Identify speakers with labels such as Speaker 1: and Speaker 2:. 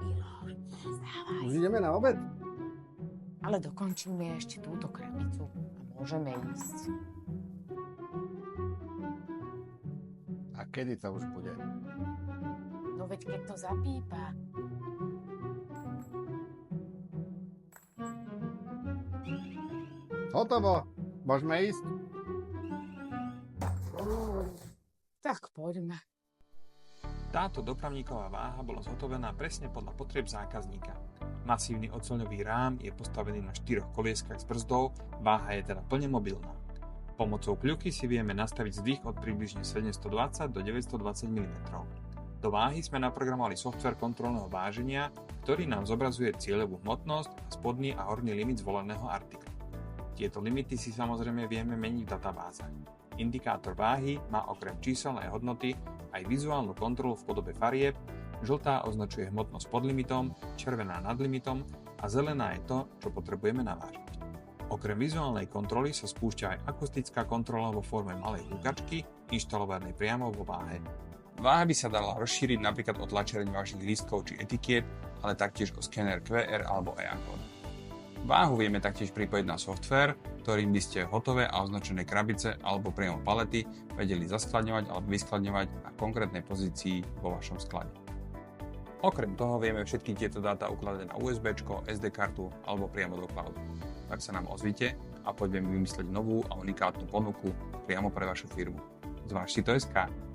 Speaker 1: Miloš, vstávaj.
Speaker 2: Už ideme na obed?
Speaker 1: Ale dokončíme ešte túto krabicu a môžeme ísť.
Speaker 2: A kedy to už bude?
Speaker 1: No veď keď to zapípa.
Speaker 2: Hotovo. Môžeme ísť?
Speaker 1: Tak poďme.
Speaker 3: Táto dopravníková váha bola zhotovená presne podľa potrieb zákazníka. Masívny oceľový rám je postavený na 4 kolieskach s brzdou, váha je teda plne mobilná. Pomocou kľuky si vieme nastaviť zdvih od približne 720 do 920 mm. Do váhy sme naprogramovali softvér kontrolného váženia, ktorý nám zobrazuje cieľovú hmotnosť a spodný a horný limit zvoleného artiklu. Tieto limity si samozrejme vieme meniť v databázach. Indikátor váhy má okrem číselnej hodnoty aj vizuálnu kontrolu v podobe farieb, žltá označuje hmotnosť pod limitom, červená nad limitom a zelená je to, čo potrebujeme navážiť. Okrem vizuálnej kontroly sa spúšťa aj akustická kontrola vo forme malej húkačky, inštalovanej priamo vo váhe.
Speaker 4: Váha by sa dala rozšíriť napríklad o tlačereň vážnych lístkov či etikiet, ale taktiež o skener QR alebo EA-kód. Váhu vieme taktiež pripojiť na softvér, ktorým by ste hotové a označené krabice alebo priamo palety vedeli zaskladňovať alebo vyskladňovať na konkrétnej pozícii vo vašom sklade. Okrem toho vieme všetky tieto dáta ukladať na USB, SD kartu alebo priamo do cloudu. Tak sa nám ozvite a poďme vymyslieť novú a unikátnu ponuku priamo pre vašu firmu. Zváž si to SK.